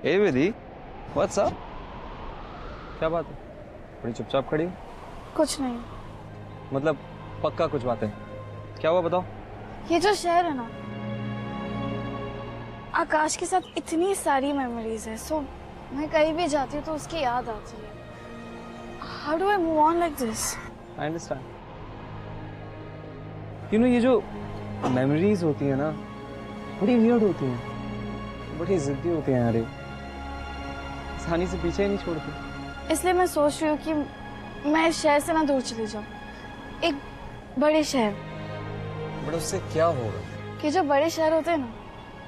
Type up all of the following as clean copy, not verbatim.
ए विधि, what's up? क्या बात है? बड़ी चुपचाप खड़ी हो। कुछ नहीं। मतलब पक्का कुछ बात है? क्या हुआ बताओ। ये जो शहर है ना, आकाश के साथ इतनी सारी मेमोरीज है, सो मैं कहीं भी जाती हूँ तो उसकी याद आती है। How do I move on like this? I understand. ये जो मेमोरीज होती है ना, बड़ी वियर्ड होती हैं, बड़ी जिद्दी होती हैं यार, आसानी से पीछे ही नहीं छोड़ती। इसलिए मैं सोच रही हूँ कि मैं इस शहर से ना दूर चली जाऊँ, एक बड़े शहर। बट उससे क्या होगा? कि जो बड़े शहर होते हैं ना,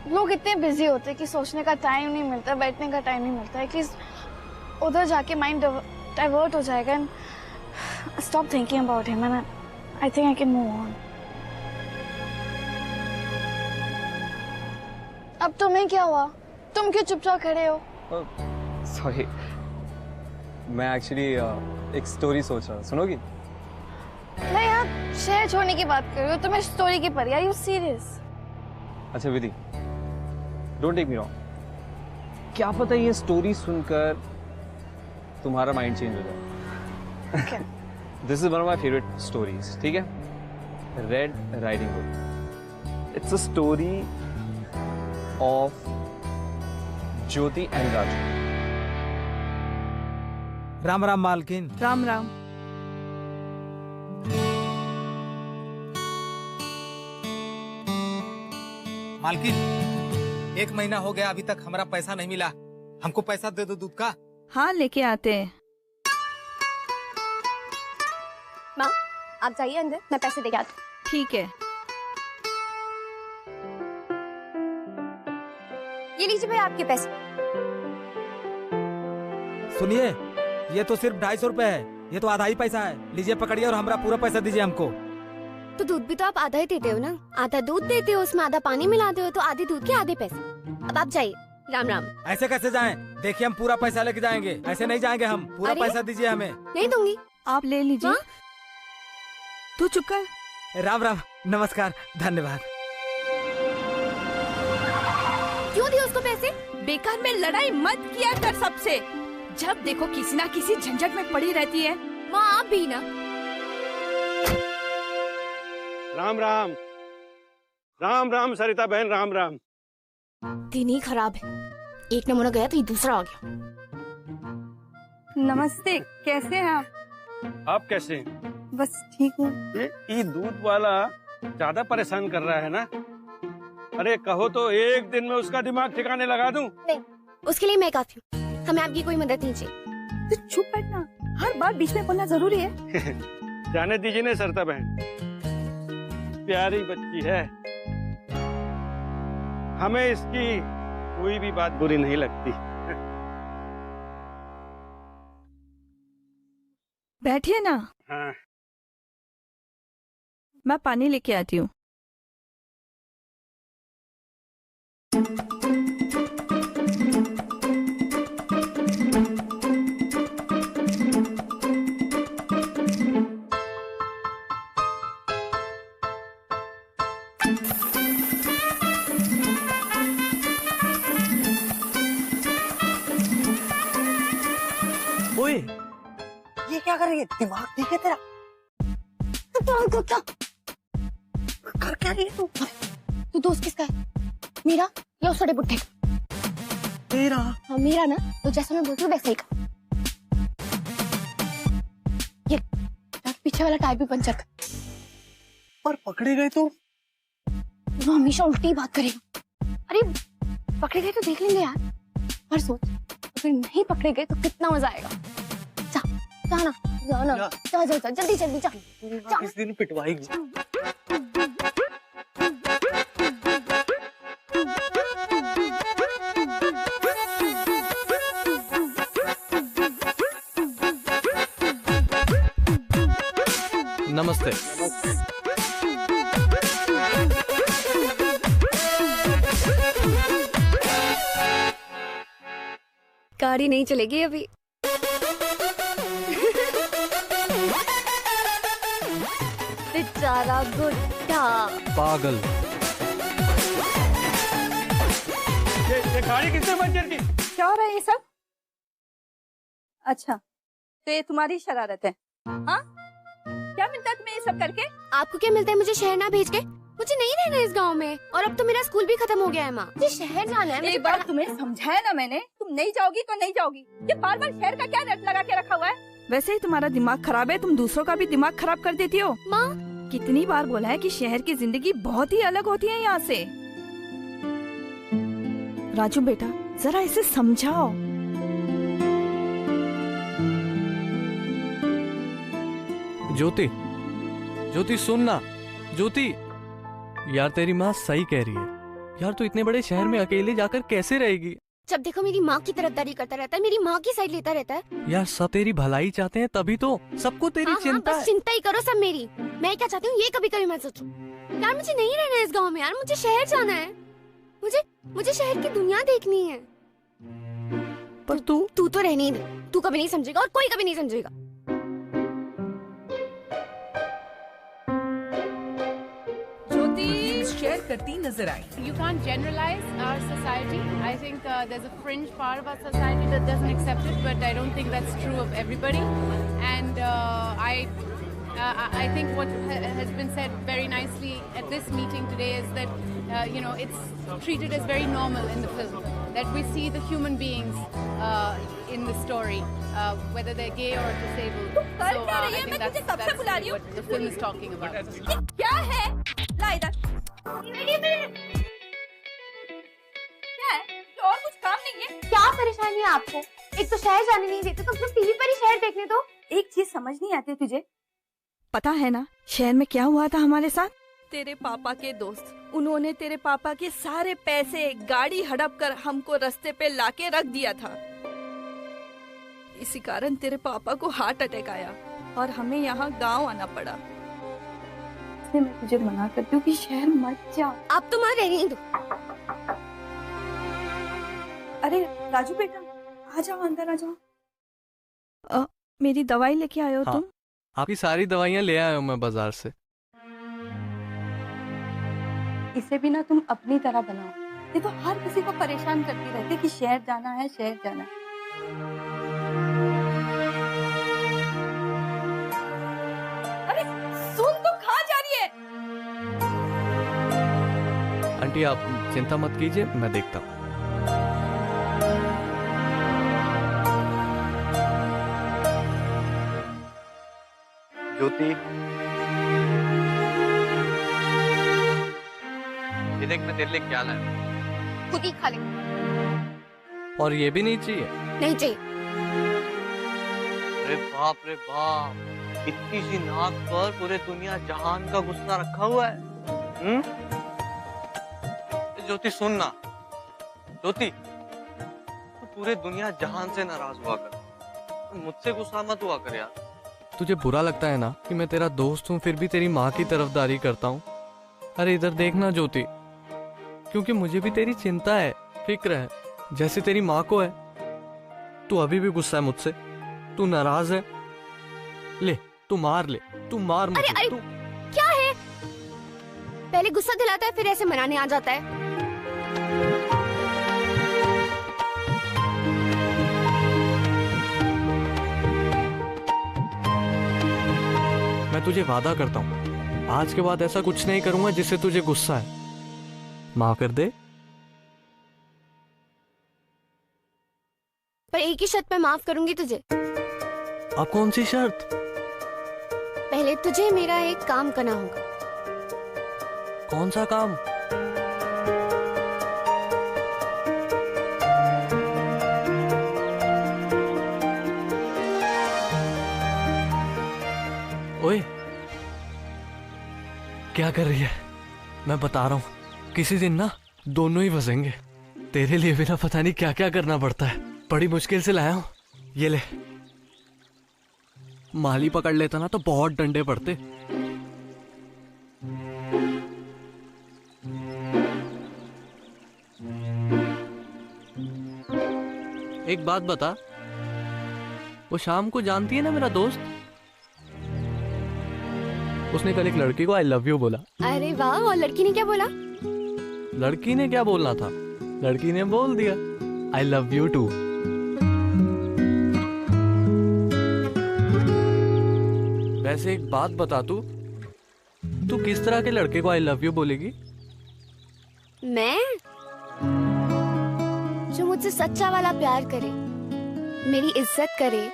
लोग इतने बिजी होते हैं कि सोचने का टाइम नहीं मिलता, बैठने का टाइम नहीं मिलता है, कि उधर जाके माइंड डाइवर्ट हो जाएगा and stop thinking about him and I think I can move on. अब तुम्हें क्या हुआ? तुम क्यों चुपचाप खड़े हो? सॉरी, मैं एक्चुअली एक स्टोरी सोच रहा था, सुनोगी? मैं यार शहर छोड़ने की बात कर रही हूँ, तुम्हें स्टोरी की परी? Are you serious? अच्छा Vidhi, don't take me wrong, क्या पता ये स्टोरी सुनकर तुम्हारा माइंड चेंज हो जाए। This is one of my favourite stories, ठीक है? Red riding hood. It's a story of Jyoti and Raju. Ram Ram मालकिन। राम राम। मालकिन, 1 महीना हो गया, अभी तक हमारा पैसा नहीं मिला। हमको पैसा दे दो दूध का। हाँ, लेके आते हैं। माँ, आप जाइए अंदर, मैं पैसे देके आती हूँ। ठीक है। ये लीजिए भाई आपके पैसे। सुनिए, ये तो सिर्फ 250 रुपए है, ये तो आधा ही पैसा है। लीजिए पकड़िए और हमारा पूरा पैसा दीजिए हमको। तो दूध भी तो आप आधा ही देते हो ना, आधा दूध देते हो, उसमें आधा पानी मिलाते हो, तो आधे दूध के आधे पैसे। अब आप जाइए। राम राम। ऐसे कैसे जाएं? देखिए हम पूरा पैसा लेके जाएंगे, ऐसे नहीं जाएंगे हम। पूरा अरे? पैसा दीजिए हमें। नहीं दूंगी। आप ले लीजिए। हाँ? तू चुप कर। राम राम, नमस्कार, धन्यवाद। क्यों दिए उसको पैसे? बेकार में लड़ाई मत किया कर सबसे। जब देखो किसी ना किसी झंझट में पड़ी रहती है। माँ आप भी ना। राम राम। राम राम सरिता बहन, राम राम। दिन ही खराब है, एक नमूना गया तो ये दूसरा आ गया। नमस्ते, कैसे हैं आप? आप कैसे हैं? बस ठीक हूँ। ये दूध वाला ज्यादा परेशान कर रहा है ना? अरे कहो तो एक दिन में उसका दिमाग ठिकाने लगा दूं। नहीं, उसके लिए मैं काफी हूँ, हमें आपकी कोई मदद नहीं चाहिए। तू चुप बैठना, हर बार बीच में बोलना जरूरी है। जाने दीजिए ना सरिता बहन, प्यारी बच्ची है, हमें इसकी कोई भी बात बुरी नहीं लगती। बैठिए ना। हाँ। मैं पानी लेके आती हूँ। ओए, ये क्या कर रही है? दिमाग ठीक है तेरा? तो क्या कर क्या रही है तू? तू दोस्त किसका है? मेरा या उस छोटे बुट्टे का? तेरा। हाँ मेरा ना, तो जैसा मैं बोलती हूँ वैसा ही का। ये पीछे वाला टायर भी पंचर कर। पर पकड़े गए तो? वो हमेशा उल्टी ही बात करेगा। अरे पकड़े गए तो देख लेंगे यार, पर सोच अगर नहीं पकड़े गए तो कितना मजा आएगा। जा जा ना, जा ना, जा जा जा, जल्दी जल्दी जा। किस दिन पिटवाएगी? नमस्ते। गाड़ी नहीं चलेगी अभी। बेचारा बुड्ढा। पागल। ये गाड़ी किसने पंचर की? क्या हो रहा है ये सब? अच्छा, तो ये तुम्हारी शरारत है? हाँ, क्या मिलता है तुम्हें ये सब करके? आपको क्या मिलता है मुझे शहर ना भेज के? मुझे नहीं रहना इस गांव में, और अब तो मेरा स्कूल भी खत्म हो गया है माँ। मुझे शहर जाना है। मुझे एक बार तुम्हें समझाया ना मैंने, तुम नहीं जाओगी तो नहीं जाओगी। ये बार बार शहर का क्या रट लगा के रखा हुआ है? वैसे ही तुम्हारा दिमाग खराब है, तुम दूसरों का भी दिमाग खराब कर देती हो। माँ, कितनी बार बोला है कि शहर की जिंदगी बहुत ही अलग होती है यहाँ से। राजू बेटा, जरा इसे समझाओ। ज्योति, ज्योति सुन ना। ज्योति, यार तेरी माँ सही कह रही है यार, तू इतने बड़े शहर में अकेले जाकर कैसे रहेगी? जब देखो मेरी माँ की तरफदारी करता रहता है, मेरी माँ की साइड लेता रहता है। यार सब तेरी भलाई चाहते हैं, तभी तो सबको तेरी हाँ, चिंता बस है। चिंता ही करो सब मेरी। मैं क्या चाहती हूँ ये कभी कभी मैं सोचूं। यार मुझे नहीं रहना है इस गांव में, यार मुझे शहर जाना है। मुझे शहर की दुनिया देखनी है। पर तू तो रहने ही दे, तू कभी नहीं समझेगा और कोई कभी नहीं समझेगा। शेयर करती नजर आई। You can't generalize our society. I think there's a fringe part of our society that doesn't accept it, but I don't think that's true of everybody. And I think what has been said very nicely at this meeting today is that it's treated as very normal in the film, that we see the human beings in the story, whether they're gay or disabled. So I think that's what the film is talking about. क्या है? ला इधर। क्या है? और कुछ काम नहीं है? क्या परेशानी है आपको? एक तो शहर जाने नहीं देते, तो सिर्फ टीवी पर ही शहर देखने दो। एक चीज समझ नहीं आती तुझे? पता है ना शहर में क्या हुआ था हमारे साथ? तेरे पापा के दोस्त, उन्होंने तेरे पापा के सारे पैसे गाड़ी हड़प कर हमको रास्ते पे लाके रख दिया था। इसी कारण तेरे पापा को हार्ट अटैक आया और हमें यहाँ गांव आना पड़ा। इसलिए मैं तुझे मना करती हूँ कि शहर मत जा। आप तो वहाँ रहने ही दो। अरे राजू बेटा, आ जाओ, अंदर आ जाओ। मेरी दवाई लेके आए हो? हाँ, तुम? आपकी सारी दवाइयाँ ले आया हूँ मैं बाजार से। इसे भी ना तुम अपनी तरह बनाओ। ये तो हर किसी को परेशान करती रहती है कि शहर जाना है, शहर जाना है। अरे सुन, तुम कहाँ जा रही है? आंटी आप चिंता मत कीजिए, मैं देखता हूँ। ज्योति, ये देख मैं तेरे लिए क्या लाया। खुद ही खा ले। और ये भी नहीं चाहिए? नहीं चाहिए। अरे बाप रे बाप, इतनी सी नाक पर पूरे दुनिया जहान का गुस्सा रखा हुआ है। ज्योति सुन ना, ज्योति तू पूरे दुनिया जहान से नाराज हुआ कर, मुझसे गुस्सा मत हुआ कर यार। तुझे बुरा लगता है ना कि मैं तेरा दोस्त हूँ फिर भी तेरी माँ की तरफदारी करता हूँ? अरे इधर देखना ज्योति, क्योंकि मुझे भी तेरी चिंता है, फिक्र है, जैसे तेरी माँ को है। तू अभी भी गुस्सा है मुझसे, तू नाराज है। ले तू मार मुझे। अरे तू क्या है? पहले गुस्सा दिलाता है फिर ऐसे मनाने आ जाता है। मैं तुझे वादा करता हूँ आज के बाद ऐसा कुछ नहीं करूंगा जिससे तुझे गुस्सा है। माफ कर दे। पर एक ही शर्त पे माफ करूंगी तुझे। अब कौन सी शर्त? पहले तुझे मेरा एक काम करना होगा। कौन सा काम? ओए क्या कर रही है? मैं बता रहा हूं किसी दिन ना दोनों ही फंसेंगे। तेरे लिए भी ना पता नहीं क्या क्या करना पड़ता है। बड़ी मुश्किल से लाया हूं, ये ले। माली पकड़ लेता ना तो बहुत डंडे पड़ते। एक बात बता, वो शाम को जानती है ना मेरा दोस्त? उसने कल एक लड़की को आई लव यू बोला। अरे वाह, और लड़की ने क्या बोला? लड़की ने क्या बोलना था, लड़की ने बोल दिया। I love you too. वैसे एक बात बता, तू किस तरह के लड़के को आई लव यू बोलेगी? मैं जो मुझसे सच्चा वाला प्यार करे, मेरी इज्जत करे,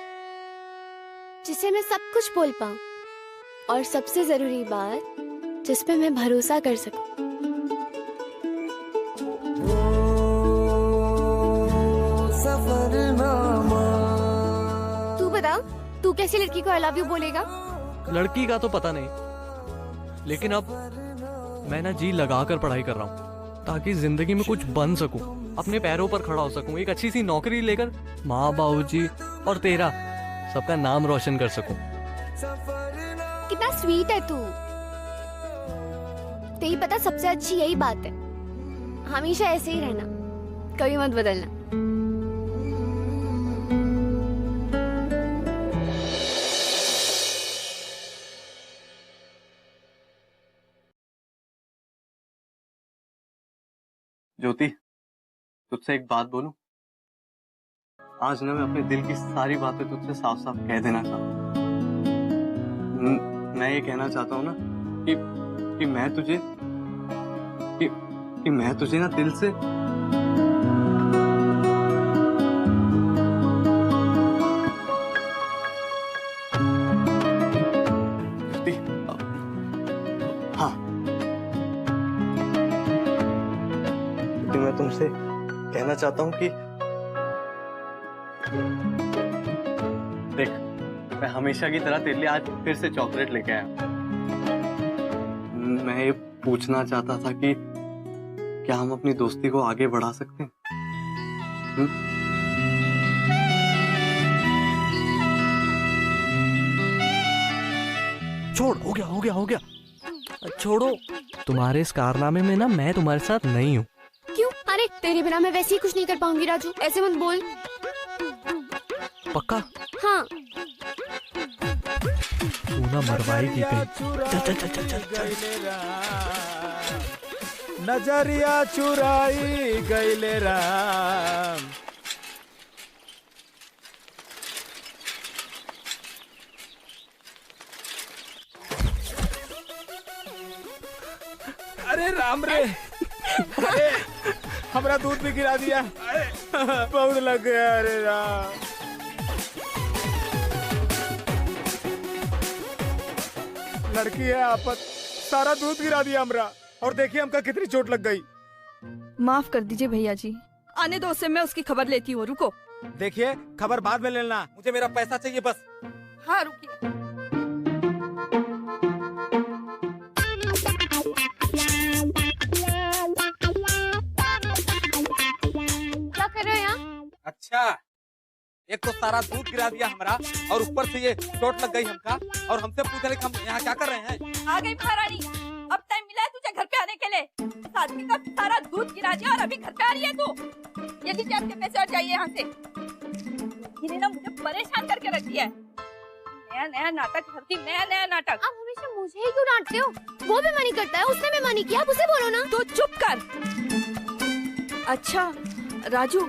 जिसे मैं सब कुछ बोल पाऊं, और सबसे जरूरी बात, जिस पे मैं भरोसा कर सकूं। तू बता, तू कैसी लड़की को आई लव यू बोलेगा? लड़की का तो पता नहीं, लेकिन अब मैं ना जी लगाकर पढ़ाई कर रहा हूँ ताकि जिंदगी में कुछ बन सकूं, अपने पैरों पर खड़ा हो सकूं, एक अच्छी सी नौकरी लेकर माँ बाबूजी और तेरा सबका नाम रोशन कर सकूं। कितना स्वीट है तू। तेरी पता सबसे अच्छी यही बात है, हमेशा ऐसे ही रहना, कभी मत बदलना। ज्योति, तुझसे एक बात बोलूं? आज ना मैं अपने दिल की सारी बातें तुझसे साफ साफ कह देना चाहता हूँ। मैं ये कहना चाहता हूँ ना कि मैं तुझे कि मैं तुझे ना दिल से हाँ, मैं तुमसे कहना चाहता हूँ कि देख, मैं हमेशा की तरह तेरे लिए आज फिर से चॉकलेट लेके आया। मैं ये पूछना चाहता था कि क्या हम अपनी दोस्ती को आगे बढ़ा सकते हैं? छोड़, हो गया। छोड़ो, तुम्हारे इस कारनामे में ना मैं तुम्हारे साथ नहीं हूँ। क्यों? अरे तेरे बिना मैं वैसे ही कुछ नहीं कर पाऊंगी राजू, ऐसे मत बोल। पक्का? हाँ। तू ना मरवाएगी कहीं। चल। नजरिया चुराई गईले राम। अरे राम रे, अरे हमारा दूध भी गिरा दिया, बहुत लग गया। अरे राम, लड़की है आफत, सारा दूध गिरा दिया हमरा, और देखिए हमका कितनी चोट लग गई। माफ कर दीजिए भैया जी, आने दो उसे, मैं उसकी खबर लेती हूँ। रुको। देखिए खबर बाद में लेना, मुझे मेरा पैसा चाहिए बस। हाँ रुकिए। क्या कर रहे हो यहाँ? अच्छा, एक तो सारा दूध गिरा दिया हमारा, और ऊपर से ये चोट लग गई हमका, और हमसे पूछ रहे कि हम यहाँ क्या कर रहे हैं। आ गई महारानी, अब टाइम मिला है तुझे घर पे आने के लिए। आदमी का सारा दूध गिरा दिया और अभी घर पे आ रही है तू। ये लीजिए आपके पैसे और जाइए यहाँ से। इन्हें ना मुझे परेशान करके रख दिया है। नया नाटक करती, नया नाटक। आप हमेशा मुझे ही क्यों डांटते हो? वो भी मनी करता है, उसने भी मनी किया, आप उसे बोलो ना। तो चुप कर। अच्छा राजू,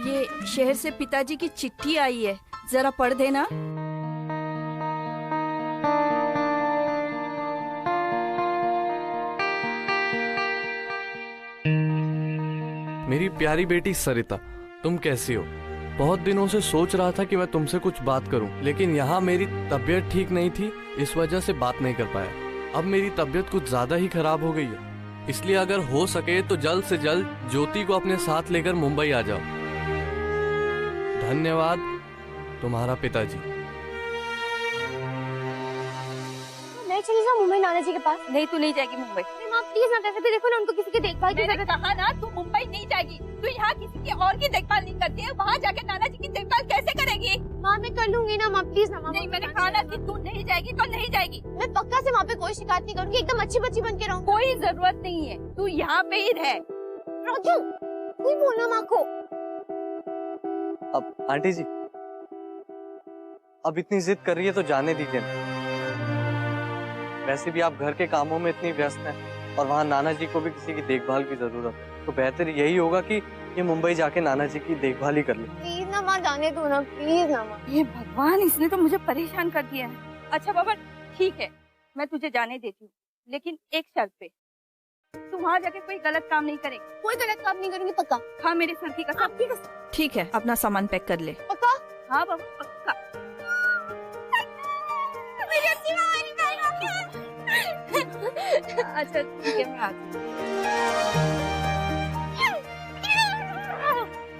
ये शहर से पिताजी की चिट्ठी आई है, जरा पढ़ देना। मेरी प्यारी बेटी सरिता, तुम कैसी हो? बहुत दिनों से सोच रहा था कि मैं तुमसे कुछ बात करूं, लेकिन यहाँ मेरी तबीयत ठीक नहीं थी, इस वजह से बात नहीं कर पाया। अब मेरी तबीयत कुछ ज्यादा ही खराब हो गई है, इसलिए अगर हो सके तो जल्द से जल्द ज्योति को अपने साथ लेकर मुंबई आ जाओ। धन्यवाद, तुम्हारा पिताजी। मैं चली जाऊँ मुंबई नाना जी के पास? नहीं, तू नहीं जाएगी मुंबई। माँ प्लीज ना, वैसे भी देखो ना, उनको किसी की देखभाल की जरूरत है। कहा ना, तू मुंबई नहीं जाएगी। तू यहाँ किसी की और की देखभाल नहीं करती है, वहाँ जाके नाना जी की देखभाल कैसे करेगी? माँ मैं कर लूंगी ना, माँ प्लीज ना। नहीं, मैंने कहा ना कि तू नहीं जाएगी तो नहीं जाएगी। मैं पक्का से वहाँ पे कोई शिकायत नहीं करूंगी, एकदम अच्छी बच्ची बन के रहूंगी। कोई जरूरत नहीं है, तू यहाँ पे ही रह। राजू, कोई बोलना माँ को। अब आंटी जी, अब इतनी जिद कर रही है तो जाने दीजिए। वैसे भी आप घर के कामों में इतनी व्यस्त हैं, और वहाँ नाना जी को भी किसी की देखभाल की जरूरत है, तो बेहतर यही होगा कि ये मुंबई जाके नाना जी की देखभाल ही कर ले। प्लीज ना माँ, जाने दो ना, प्लीज ना माँ। ये भगवान, इसने तो मुझे परेशान कर दिया है। अच्छा बाबा ठीक है, मैं तुझे जाने देती हूँ, लेकिन एक शर्त पे, तू वहाँ जाके कोई गलत काम नहीं करेगी। कोई गलत काम नहीं करूंगी, पक्का? हाँ मेरे सर की कसम। आपकी कसम? ठीक है, अपना सामान पैक कर ले। पक्का? हाँ बाबा पक्का। मेरी अच्छी माँ, मेरी बहन आ गया। अच्छा ठीक है, मैं आती हूँ।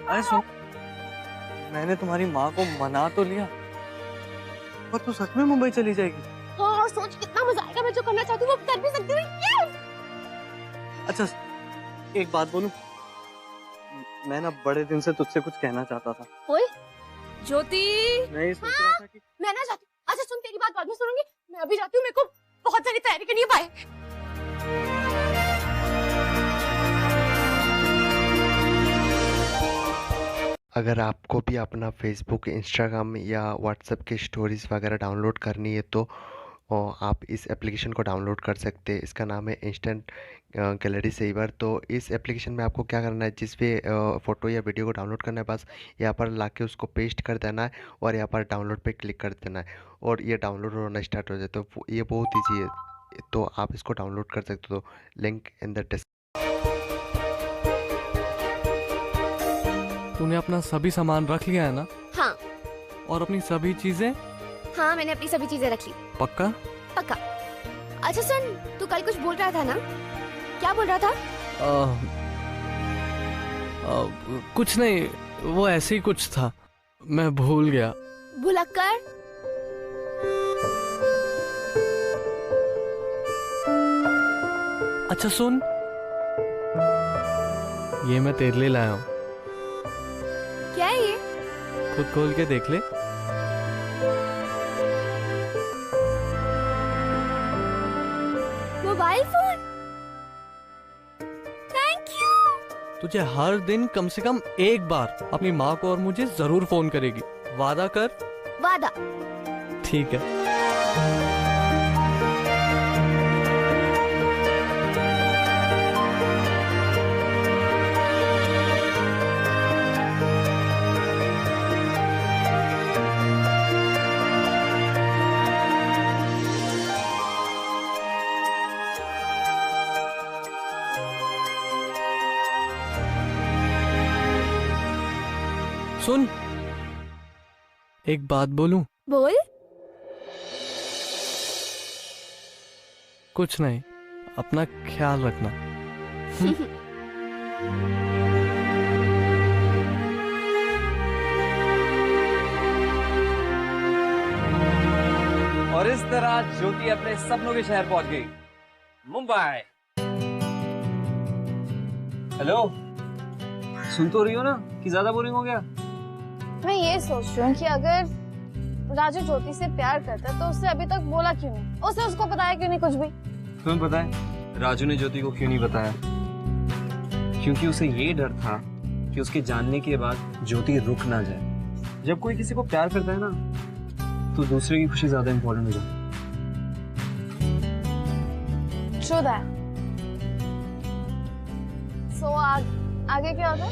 अरे सुन, मैंने तुम्हारी माँ को मना तो लिया, पर तू सच में मुंबई चली जाएगी? हाँ, सोच कितना मजा आएगा। मैं जो करना चाहती हूँ वो कर भी सकती हूँ। अच्छा एक बात बोलूं, मैं ना बड़े दिन से तुझसे कुछ कहना चाहता था। ओए ज्योति, मैं सोच रहा था कि मैं ना जाती हूँ। अच्छा सुन, तेरी बात बाद में सुनूंगी, मैं अभी जाती हूँ, मेरे को बहुत सारी तैयारी करनी है। बाय। अगर आपको भी अपना फेसबुक, इंस्टाग्राम या व्हाट्सएप की स्टोरीज़ वगैरह डाउनलोड करनी है तो आप इस एप्लीकेशन को डाउनलोड कर सकते हैं। इसका नाम है इंस्टेंट गैलरी सेवर। तो इस एप्लीकेशन में आपको क्या करना है, जिस भी फ़ोटो या वीडियो को डाउनलोड करना है, बस यहाँ पर लाके उसको पेस्ट कर देना है और यहाँ पर डाउनलोड पे क्लिक कर देना है और ये डाउनलोड होना स्टार्ट हो जाए। तो ये बहुत ईजी है, तो आप इसको डाउनलोड कर सकते हो। Link in the description. तूने अपना सभी सामान रख लिया है ना? हाँ। और अपनी सभी चीजें? हाँ, मैंने अपनी सभी चीजें रख ली। पक्का? पक्का। अच्छा सुन, तू कल कुछ बोल रहा था ना? क्या बोल रहा था? कुछ नहीं, वो ऐसे ही कुछ था, मैं भूल गया। भुलक्कर? अच्छा सुन, ये मैं तेरे लिए लाया हूँ। क्या है ये? खुद खोल के देख ले। Mobile phone? Thank you. तुझे हर दिन कम से कम एक बार अपनी माँ को और मुझे जरूर फोन करेगी, वादा कर। वादा। ठीक है। सुन, एक बात बोलूं? बोल। कुछ नहीं, अपना ख्याल रखना। और इस तरह ज्योति अपने सपनों के शहर पहुंच गई, मुंबई। हेलो, सुन तो रही हो ना कि ज्यादा बोरिंग हो गया? मैं ये सोच रही हूँ कि अगर राजू ज्योति से प्यार करता है तो उससे अभी तक बोला क्यों नहीं? उसने उसको बताया क्यों नहीं कुछ भी? तुम्हें पता है राजू ने ज्योति को क्यों नहीं बताया? क्योंकि उसे ये डर था कि उसके जानने के बाद ज्योति रुक ना जाए। जब कोई किसी को प्यार करता है ना, तो दूसरे की खुशी ज्यादा इंपॉर्टेंट हो जाती है। True that. So आगे क्या होगा?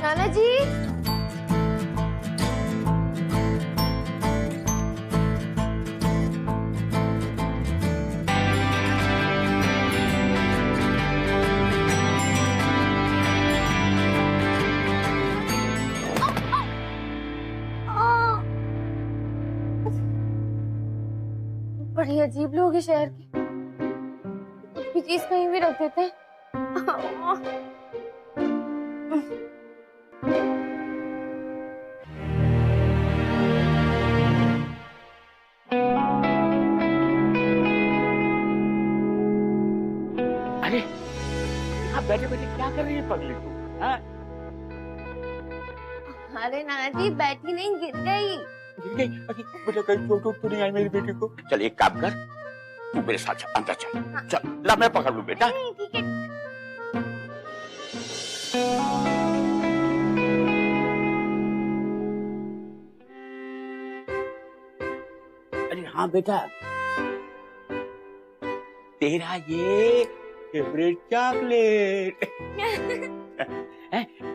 नाना जी, बड़ी अजीब लोग हैं शहर के, कुछ भी चीज कहीं भी रख देते हैं। अरे यहाँ बैठे बैठे क्या कर रही है पगली तू? हाँ? अरे नाना जी, बैठी नहीं, गिर गई। बेटा कहीं चोट तो नहीं आई मेरी बेटी को? चल एक काम कर, तू मेरे साथ चल, अंदर चल। चल ला मैं पकड़ लूं बेटा। ठीक है। अरे हाँ बेटा, तेरा ये फेवरेट चॉकलेट।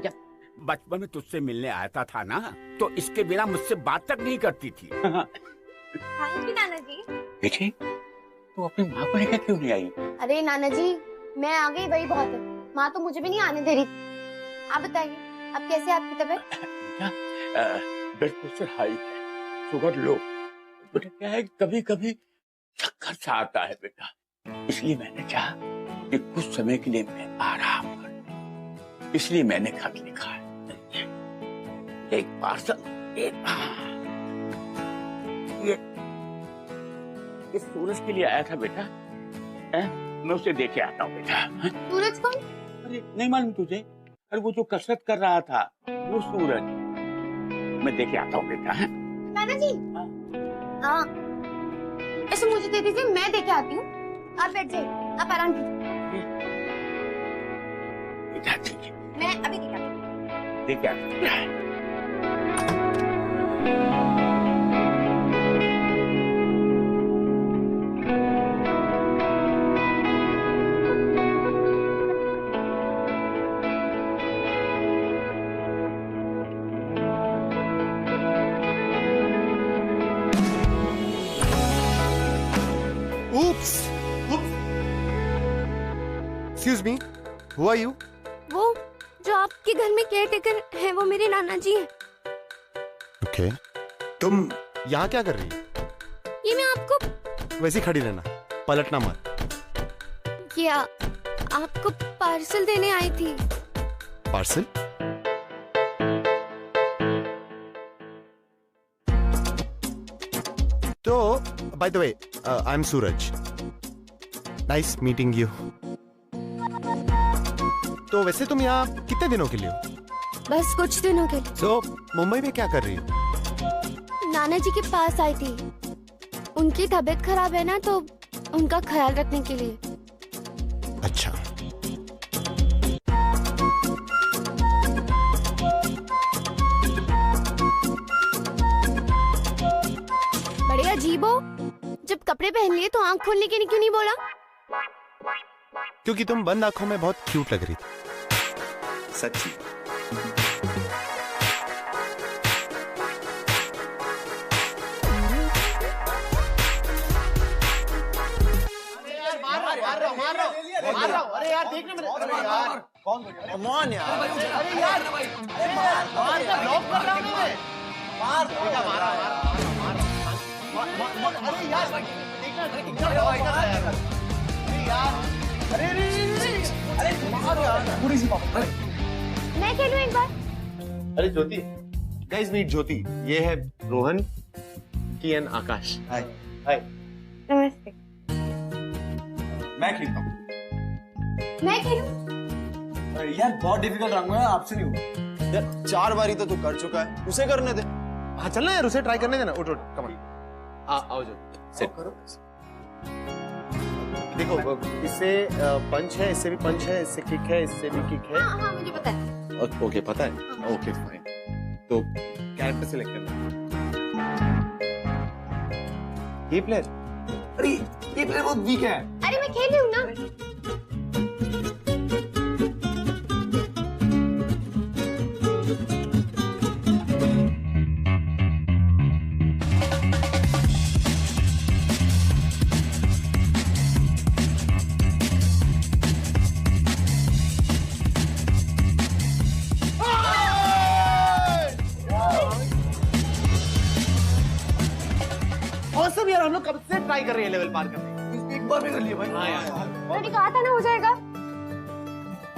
जब बचपन में तुझसे मिलने आता था ना, तो इसके बिना मुझसे बात तक नहीं करती थी। थैंक यू नाना जी। देखिए, तू अपनी माँ को लेकर क्यों नहीं आई? अरे नाना जी, मैं आ गई वही बहुत है। माँ तो मुझे भी नहीं आने दे रही। आप बताइए, अब कैसे आपकी तबीयत? ब्लड प्रेशर हाई है, शुगर लो। बेटा क्या है, कभी कभी चक्कर सा आता है बेटा, इसलिए मैंने चाहा कि कुछ समय के लिए मैं आराम कर लूं, इसलिए मैंने खत लिखा है। एक पार्सल, ये सूरज के लिए आया था बेटा। मैं उसे देके आता हूँ बेटा। सूरज कौन? अरे नहीं मालूम तुझे? अरे वो जो कसरत कर रहा था, वो सूरज। मैं देके आता हूँ बेटा। नाना जी, हाँ, ऐसे मुझे दे दीजिए, मैं देके आती हूँ। आप बैठ जाइए, आप आराम कीजिए। बेटा ठीक है, मैं अभी देके आती हूँ। देके आता हूँ। Oops! Excuse me, who are you? वो जो आपके घर में केयरटेकर है, वो मेरे नाना जी हैं। Okay. तुम यहाँ क्या कर रही हो? ये मैं आपको वैसे ही खड़ी रहना, पलटना मत। ये आपको पार्सल देने आई थी। पार्सल? तो by the way, I'm Suraj. Nice meeting you. तो वैसे तुम यहाँ कितने दिनों के लिए हो? बस कुछ दिनों के लिए। So, मुंबई में क्या कर रही हो? नाना जी के पास आई थी। उनकी तबीयत खराब है ना, तो उनका ख्याल रखने के लिए। अच्छा। बड़े अजीब हो, जब कपड़े पहन लिए तो आंख खोलने के लिए क्यों नहीं बोला? क्योंकि तुम बंद आंखों में बहुत क्यूट लग रही थी। सच्ची। मार रहा हूं। अरे यार देखना मेरे। अरे यार कौन? कम ऑन यार। अरे यार मार का ब्लॉक कर रहा हूं मैं। मार बेटा, मारा मार। अरे यार देखना कितना भाई कर रहा है। अरे यार, अरे मार यार, पूरी सी बात। मैं खेलूं एक बार? अरे ज्योति, गाइस मीट ज्योति। ये है रोहन, कियन, आकाश। हाय हाय। नमस्ते। मैं खेलता हूँ। मैं खेलूं? यार बहुत डिफिकल्ट रंग है, आपसे नहीं होगा यार। 4 बारी तो तू कर चुका है, उसे करने दे। हाँ चलना यार, उसे ट्राई करने देना। उठ उठ, कम ऑन। आओ जो सेट करो। देखो इससे पंच है, इससे भी पंच है, इससे किक है, इससे भी किक है। हाँ मुझे पता है। ओके पता है। Okay fine. तो कैरेक्टर सिलेक्ट करना। ये प्लेयर। अरे ये प्लेयर बहुत वीक है। अरे मैं खेल रही हूँ ना। सब यार हम लोग कब से ट्राई कर रहे हैं लेवल पार करने। एक बार भी कर लिए भाई। हाँ यार, मैंने कहा था ना हो जाएगा।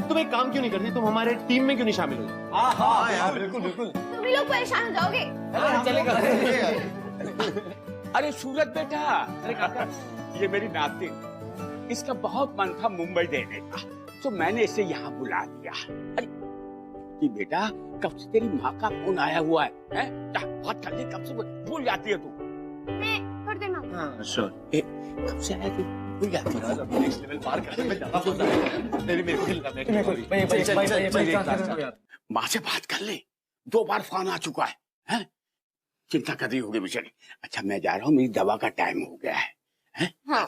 तुम एक काम क्यों नहीं करती, तुम हमारे टीम में क्यों नहीं शामिल हो? हाँ हाँ यार, बिल्कुल बिल्कुल। तुम भी लोग परेशान हो जाओगे। चलेगा। अरे सूरज बेटा, अरे काका, ये मेरी नातिन, इसका बहुत मन था मुंबई देने का, तो मैंने इसे यहाँ बुला लिया। अरे ज्योति बेटा, कब से तेरी माँ का फोन आया हुआ है? जा, बात कर ले, कब से भूल जाती है तू? थोड़ी देर में। हाँ, सॉरी। कब से आया तू? भूल जाती है। नेक्स्ट लेवल पार कर मैं ज्यादा सोच रहा हूँ। मेरे को हिलना है। माँ से बात कर ले, 2 बार फोन आ चुका है, हैं? चिंता कर रही होगी बेचारी। अच्छा मैं जा रहा हूँ, मेरी दवा का टाइम हो गया है, हैं? हाँ।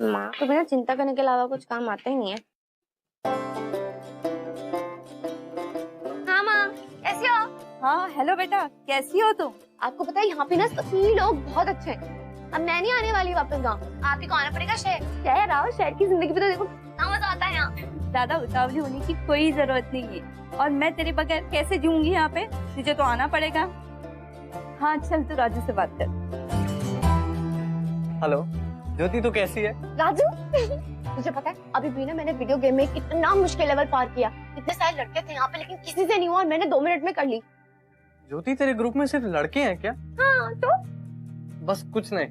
माँ को बिना चिंता करने के अलावा कुछ काम आता ही नहीं है। हाँ माँ, कैसी हो? हाँ हेलो बेटा, कैसी हो तुम? आपको पता है यहाँ पे ना सभी लोग बहुत अच्छे हैं। अब मैं नहीं आने वाली वापस गाँव, आप ही को आना पड़ेगा शहर। शहर आओ, शहर की जिंदगी पे तो देखो कितना मजा आता है यहाँ। ज्यादा उतावली होने की कोई जरूरत नहीं है, और मैं तेरे बगैर कैसे जीऊंगी यहाँ पे? तुझे तो आना पड़ेगा। हाँ चल, तू राजू से बात कर। हेलो ज्योति, तू कैसी है? राजू तुझे पता है अभी भी ना मैंने वीडियो गेम में कितना मुश्किल लेवल पार किया। इतने सारे लड़के थे यहाँ पे लेकिन किसी से नहीं हुआ और मैंने 2 मिनट में कर ली। ज्योति तेरे ग्रुप में सिर्फ लड़के हैं क्या? हाँ तो बस कुछ नहीं,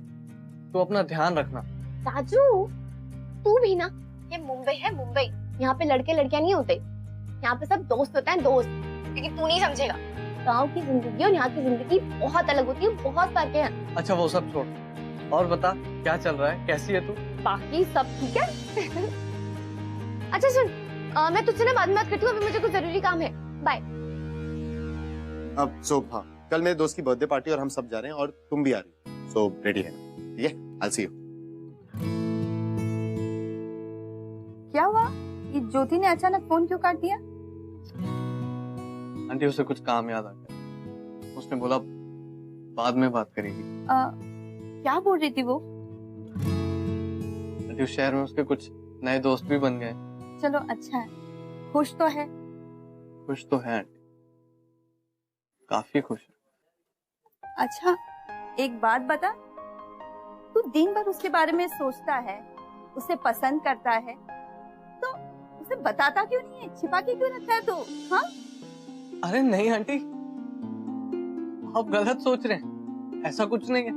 तू अपना ध्यान रखना। राजू तू भी ना, ये मुंबई है मुंबई, यहाँ पे लड़के लड़कियां नहीं होते, यहाँ पे सब दोस्त होते हैं दोस्त। लेकिन तू नहीं समझेगा, गाँव की जिंदगी और यहाँ की जिंदगी बहुत अलग होती है, बहुत फर्क है। अच्छा वो सब छोड़, और बता क्या चल रहा है, कैसी है तू? बाकी सब ठीक है। अच्छा सुन, मैं तुझसे ना बाद में बात करती हूँ, अभी मुझे कुछ जरूरी काम है। बाय। अब हाँ, कल मेरे दोस्त की बर्थडे पार्टी और हम सब जा रहे हैं और तुम भी आ रही हो, सो रेडी है, ठीक है? I'll see you. क्या हुआ? ये ज्योति ने अचानक फोन क्यों काट दिया? आंटी उसे कुछ काम याद आ गया, उसने बोला बाद में बात करेगी। क्या बोल रही थी वो? आंटी उस शहर में उसके कुछ नए दोस्त भी बन गए। चलो अच्छा है, खुश तो है? खुश तो है आंटी, काफी खुश है। अच्छा एक बात बता, तू दिन भर उसके बारे में सोचता है, उसे पसंद करता है, तो उसे बताता क्यों नहीं है, छिपा के क्यों रखता है तू? हाँ? अरे नहीं आंटी, आप गलत सोच रहे हैं, ऐसा कुछ नहीं है।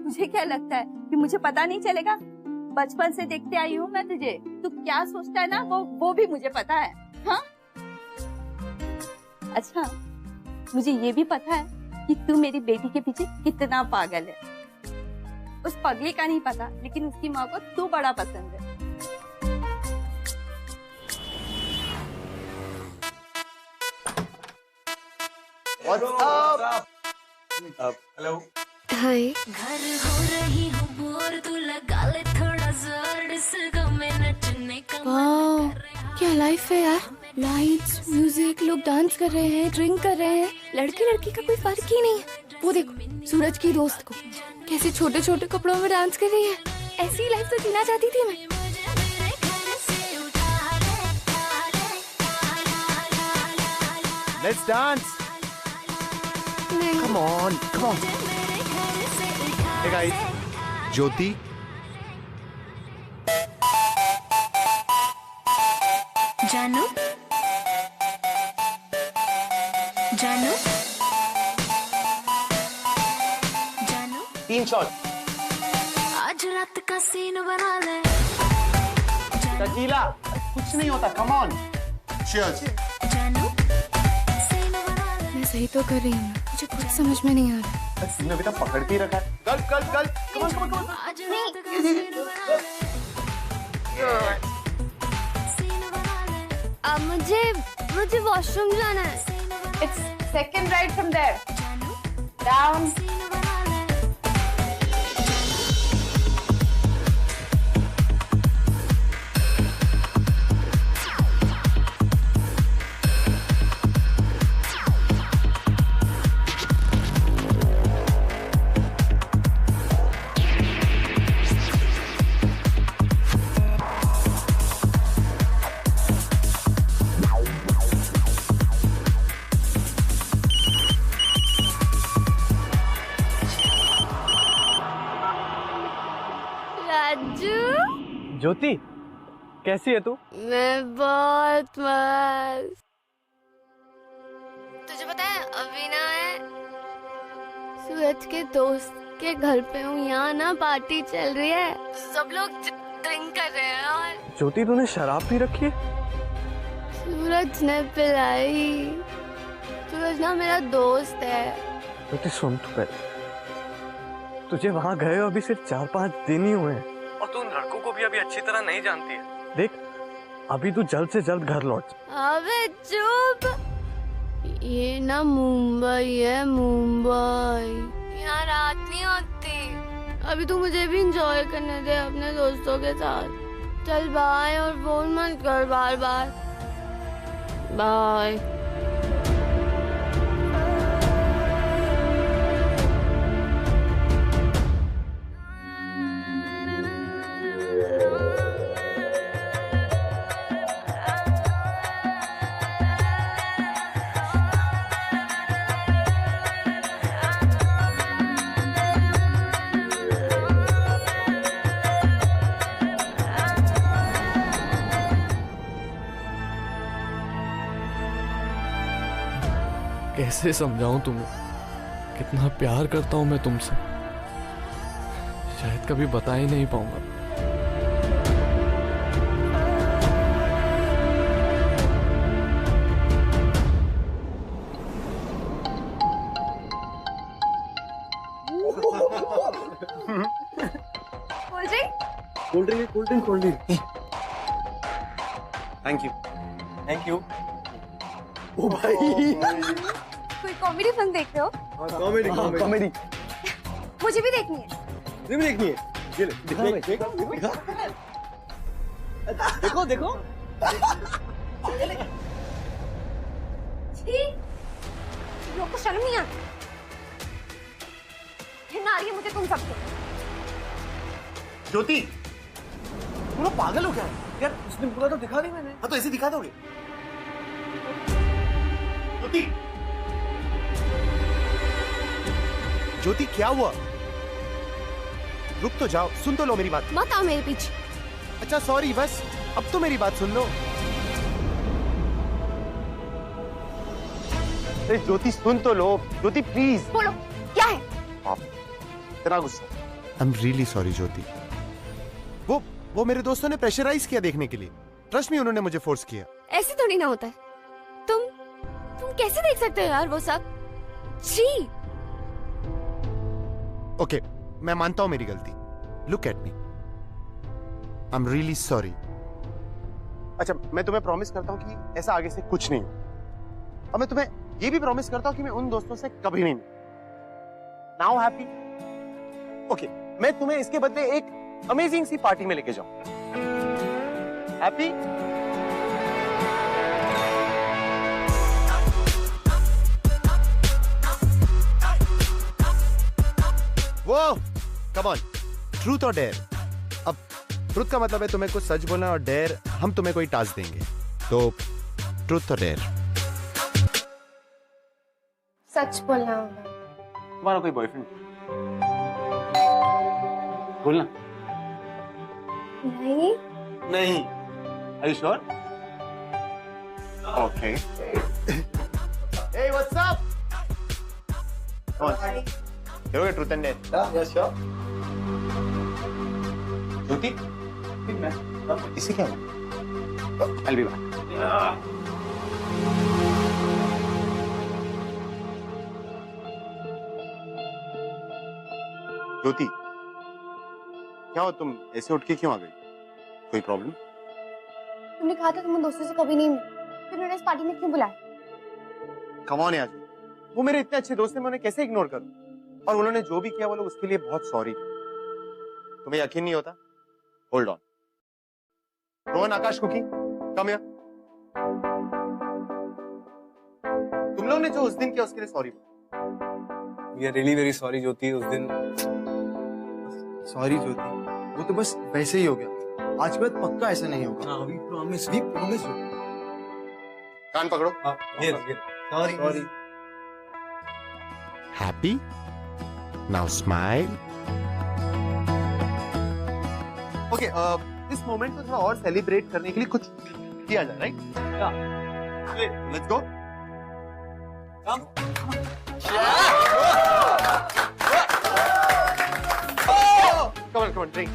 मुझे क्या लगता है कि मुझे पता नहीं चलेगा? बचपन से देखते आई हूँ मैं तुझे, तू क्या सोचता है ना वो भी मुझे पता है। हाँ? अच्छा मुझे ये भी पता है कि तू मेरी बेटी के पीछे कितना पागल है। उस पगली का नहीं पता, लेकिन उसकी माँ को तू बड़ा पसंद है। Hello hi. घर हो रही हूँ बोर, तू लगा ले थोड़ा जोर, इस गम में नचने का। वाह क्या लाइफ है यार, लाइट्स, म्यूजिक, लोग डांस कर रहे हैं, ड्रिंक कर रहे हैं, लड़के लड़की का कोई फर्क ही नहीं है। वो देखो सूरज की दोस्त को कैसे छोटे छोटे कपड़ों में डांस कर रही है। ऐसी लाइफ तो जीना चाहती थी मैं। Let's dance. Come on, come on. Hey guys. ज्योति, जानू जानू जानू 3 शॉट। आज रात का सीन बना ले। टकीला, कुछ नहीं होता, come on. Cheers. जानू मैं सही तो कर रही हूँ, मुझे कुछ समझ में नहीं आ रहा। तुमने अभी तक पकड़ के ही रखा है। कल कल कल come on, come on, come on. आज रात का सीन बना ले। मुझे वॉशरूम जाना है। It's second right from there. Down. ज्योति कैसी है तू? मैं बहुत मस्त। तुझे पता है अभी ना मैं सूरज के दोस्त के घर पे हूँ, यहाँ ना पार्टी चल रही है, सब लोग ड्रिंक कर रहे हैं। और ज्योति तूने शराब पी रखी है? सूरज ने पिलाई। सूरज ना मेरा दोस्त है। ज्योति सुन तू पहले, तुझे वहां गए अभी सिर्फ 4-5 दिन ही हुए हैं और तू उन लड़कों को भी अभी अच्छी तरह नहीं जानती है। देख, अभी तू जल्द से जल्द घर लौट। अबे चुप, ये ना मुंबई है, मुंबई। यहाँ रात नहीं होती। अभी तू मुझे भी इंजॉय करने दे अपने दोस्तों के साथ। चल बाय, और फोन मत कर बार बार। बाय। कैसे समझाऊं तुम्हें कितना प्यार करता हूं मैं तुमसे। शायद कभी बता ही नहीं पाऊंगा। Cold drink. Thank you. ओ भाई, कोई कॉमेडी फिल्म देख रहे हो? कॉमेडी। मुझे भी देखनी है। मुझे भी देखनी है। ये ले, देखो। छी, लोगों को शर्म नहीं आती। घिन आ रही है मुझे तुम सबसे। ज्योति, तुम लोग पागल हो क्या? यार उसने बोला तो दिखा दी मैंने। हाँ तो ऐसे दिखा दोगे? ज्योति क्या हुआ? रुक तो जाओ, सुन तो लो मेरी बात। मत आओ मेरे पीछे। अच्छा सॉरी, बस अब तो मेरी बात सुन लो। अरे ज्योति सुन तो लो। ज्योति प्लीज बोलो, क्या है? इतना गुस्सा। आई एम रियली सॉरी ज्योति। वो मेरे दोस्तों ने प्रेशराइज किया देखने के लिए। ट्रस्ट मी, उन्होंने मुझे फोर्स किया। ऐसे थोड़ी ना होता है। तुम कैसे देख सकते हो यार वो सब? छी। ओके, मैं मानता हूं मेरी गलती। Look at me, I am really sorry. अच्छा, मैं तुम्हें प्रॉमिस करता हूं कि ऐसा आगे से कुछ नहीं हो। और मैं तुम्हें ये भी प्रॉमिस करता हूं कि मैं उन दोस्तों से कभी नहीं मिलूंगा। Now happy? ओके, मैं तुम्हें इसके बदले एक अमेजिंग सी पार्टी में लेके जाऊं। हैप्पी? वो कम ऑन, ट्रूथ और डेयर। अब ट्रूथ का मतलब है तुम्हें कुछ सच बोलना, और डेयर हम तुम्हें कोई टास्क देंगे। तो ट्रूथ और डेयर। सच बोलना होगा। तुम्हारा कोई बॉयफ्रेंड? बोलना। नहीं। Are you sure? Okay. Hey, what's up? Come on. करोगे truth and dare? Yes, sure. Jyoti, इससे क्या हुआ? I'll be back. ज्योति, क्या हो तुम ऐसे उठ के क्यों आ गई? कोई प्रॉब्लम? तुमने कहा था तुम उन दोस्तों से कभी नहीं मिले, फिर उन्होंने इस पार्टी में क्यों बुलाया? कम ऑन यार, वो मेरे इतने अच्छे दोस्त हैं, मैं उन्हें कैसे इग्नोर करूं? और उन्होंने जो भी किया वो लोग उसके लिए बहुत सॉरी। तुम्हें यकीन नहीं होता? Hold on. Rohan, Akash, Cookie, come here. तुम लोगों ने जो उस दिन किया उसके लिए sorry. We are really very sorry Jyoti. उस दिन सॉरी ज्योति, वो तो बस वैसे ही हो गया। आज के बाद पक्का ऐसा नहीं होगा। we promise। कान पकड़ो। Sorry. Happy? Now smile. Okay, इस मोमेंट को थोड़ा और सेलिब्रेट करने के लिए कुछ किया जाए, right? Let's go. Come on, drink.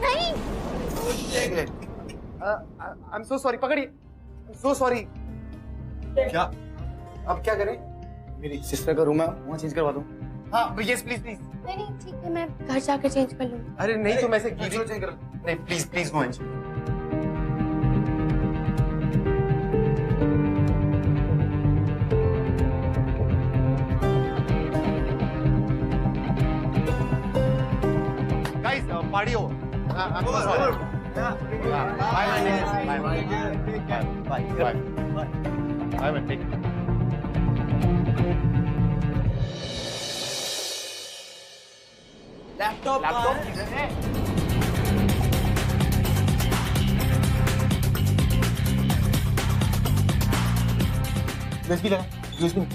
नहीं। आई एम सो सॉरी, पकड़िए, सो सॉरी। क्या अब क्या करें? मेरी सिस्टर का रूम है, वहाँ चेंज करवा दूँ? हाँ यस प्लीज प्लीज। नहीं नहीं ठीक है, मैं घर जाकर चेंज कर लूंगी। अरे नहीं तुम ऐसे चेंज कर, नहीं please please go and guys party हो। I'm so sorry. Bye my name. Bye my take care. Laptop किधर है? यूएसबी लगा, USB.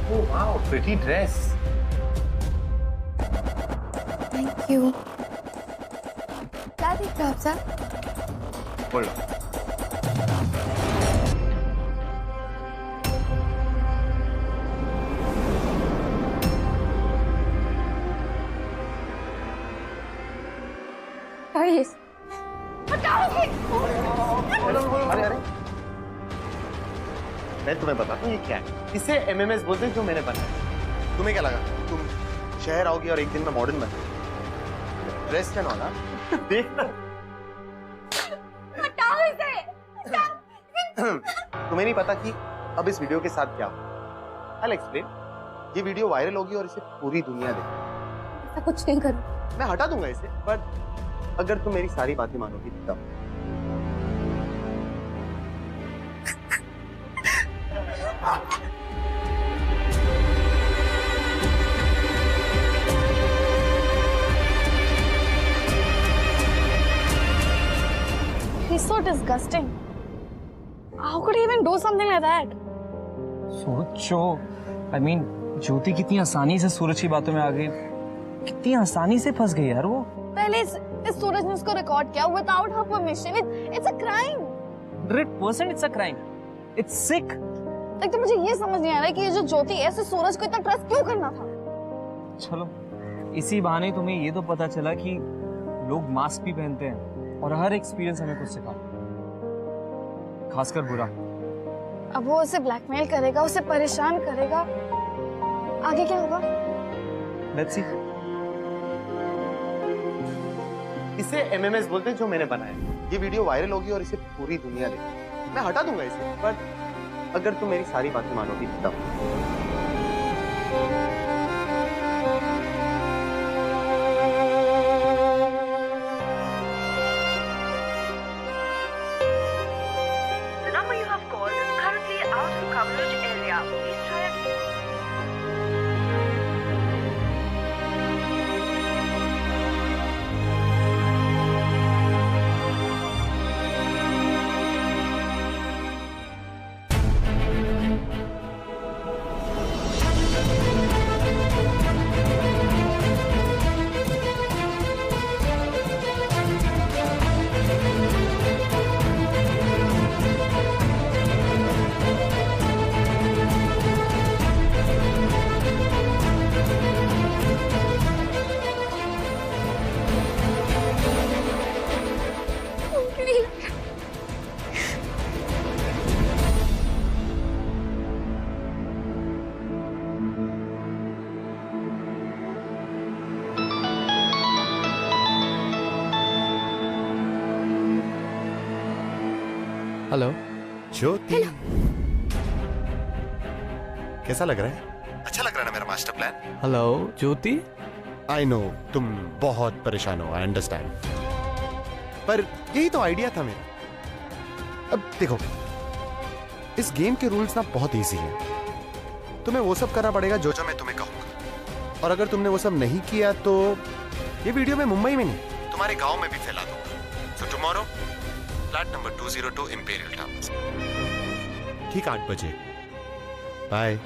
Oh wow, pretty dress. Thank you. क्या देख रहे हो आप सर? बोलो। अरे अरे मैं तुम्हें बताता हूँ ये क्या है। इसे एमएमएस बोलते हैं जो मैंने बनाया। तुम्हें क्या लगा तुम शहर आओगी और एक दिन में मॉडर्न बन ड्रेस पहनो ना? देखना। तुम्हें नहीं पता कि अब इस वीडियो के साथ क्या होगा। I'll explain। ये वीडियो वायरल होगी और इसे पूरी दुनिया देखेगी। ऐसा कुछ नहीं करूँ। मैं हटा दूंगा इसे, बट अगर तुम मेरी सारी बातें मानोगी तब। He's so disgusting. How could he even do something like that? सोचो, I mean, ज्योति कितनी आसानी से सूरज की बातों में आ गई, कितनी आसानी से फंस गई यार वो। पहले इस सूरज ने उसको रिकॉर्ड किया without her permission. It's a crime. 100% it's a crime. It's sick. एक तो मुझे ये समझ नहीं आ रहा है कि ये जो ज्योति है इसे सूरज को इतना ट्रस्ट क्यों करना था। चलो, इसी बहाने तुम्हें ये तो पता चला कि लोग मास्क भी पहनते हैं और हर एक्सपीरियंस हमें कुछ सिखा, खासकर बुरा। अब वो उसे ब्लैकमेल करेगा, उसे परेशान करेगा, आगे क्या होगा? Let's see. इसे एमएमएस बोलते हैं जो मैंने बनाया। ये वीडियो वायरल होगी और इसे पूरी दुनिया देखेगी। मैं हटा दूंगा इसे, बट अगर तुम मेरी सारी बातें मानोगी तब। The number you have called is currently out of coverage area. Please try again. Hello, Jyoti, कैसा लग रहा है? अच्छा लग रहा है ना मेरा master plan? Hello Jyoti. I know तुम बहुत परेशान हो, आई अंडरस्टैंड, पर यही तो आइडिया था मेरा। अब देखो, इस गेम के रूल्स ना बहुत इजी हैं। तुम्हें वो सब करना पड़ेगा जो मैं तुम्हें कहूंगा, और अगर तुमने वो सब नहीं किया तो ये वीडियो मैं मुंबई में नहीं तुम्हारे गांव में भी फैला दूंगा। So tomorrow flat number 202 imperial towers, ठीक 8 बजे। बाय।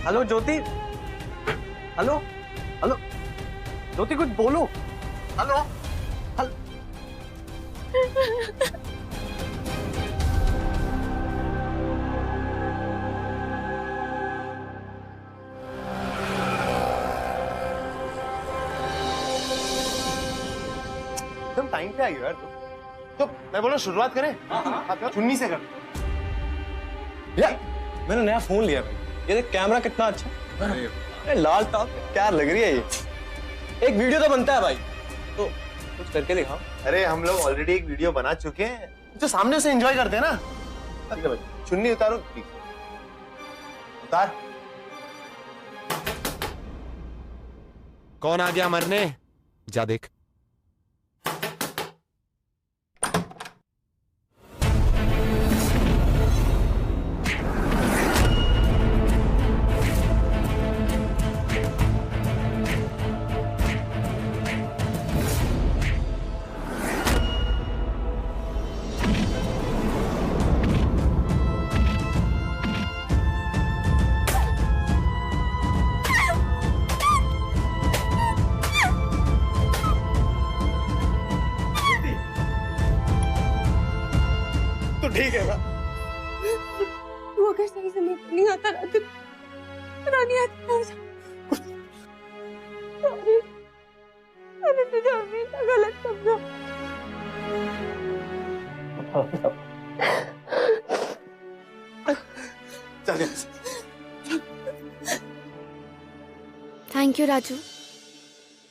हेलो ज्योति, हेलो हेलो ज्योति, कुछ बोलो। हेलो तुम टाइम पे आई हो यार। तो मैं बोला शुरुआत करें? हाँ, चुन्नी से कर। यार मैंने नया फोन लिया भाई, ये देख कैमरा कितना अच्छा है। अरे लाल टॉप क्या लग रही है ये। एक वीडियो तो बनता है भाई, तो कुछ करके दिखाओ। अरे हम लोग ऑलरेडी एक वीडियो बना चुके हैं, जो सामने से एंजॉय करते हैं ना। अच्छा भाई, चुन्नी उतारो। उतार। कौन आ गया मरने? जा देख। ठीक है ना? तू अगर सही समय पर नहीं आता रानी आती मैंने तुझे हमेशा गलत समझा। Thank you Raju.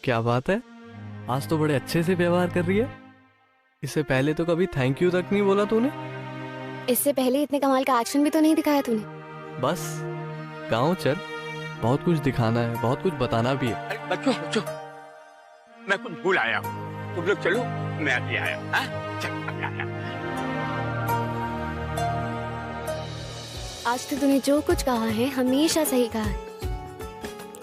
क्या बात है, आज तो बड़े अच्छे से व्यवहार कर रही है। इससे पहले तो कभी थैंक यू तक नहीं बोला तूने। इससे पहले इतने कमाल का एक्शन भी तो नहीं दिखाया तूने। बस गाँव चल, बहुत कुछ दिखाना है, बहुत कुछ बताना भी है। बच्चों बच्चों, मैं कुछ भूल आया हूँ, तुम लोग चलो, मैं अभी आया। चल अभी आया। आज तो तूने जो कुछ कहा है हमेशा सही कहा है,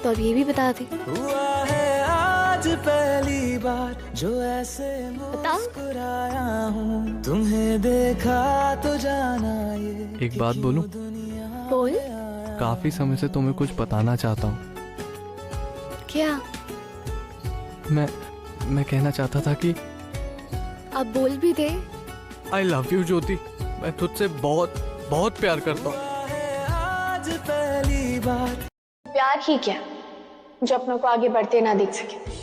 तो अब ये भी बता दे। हुआ है आज पहली बार जो ऐसे मुस्कुराया हूँ, तुम्हें देखा तो जाना ये। एक बात बोलूं? बोल। काफी समय से तुम्हें कुछ बताना चाहता हूँ। क्या? मैं कहना चाहता था कि अब बोल भी दे। आई लव यू ज्योति, मैं तुझसे बहुत बहुत प्यार करता हूँ। आज पहली बार प्यार ही क्या जो अपनों को आगे बढ़ते ना देख सके।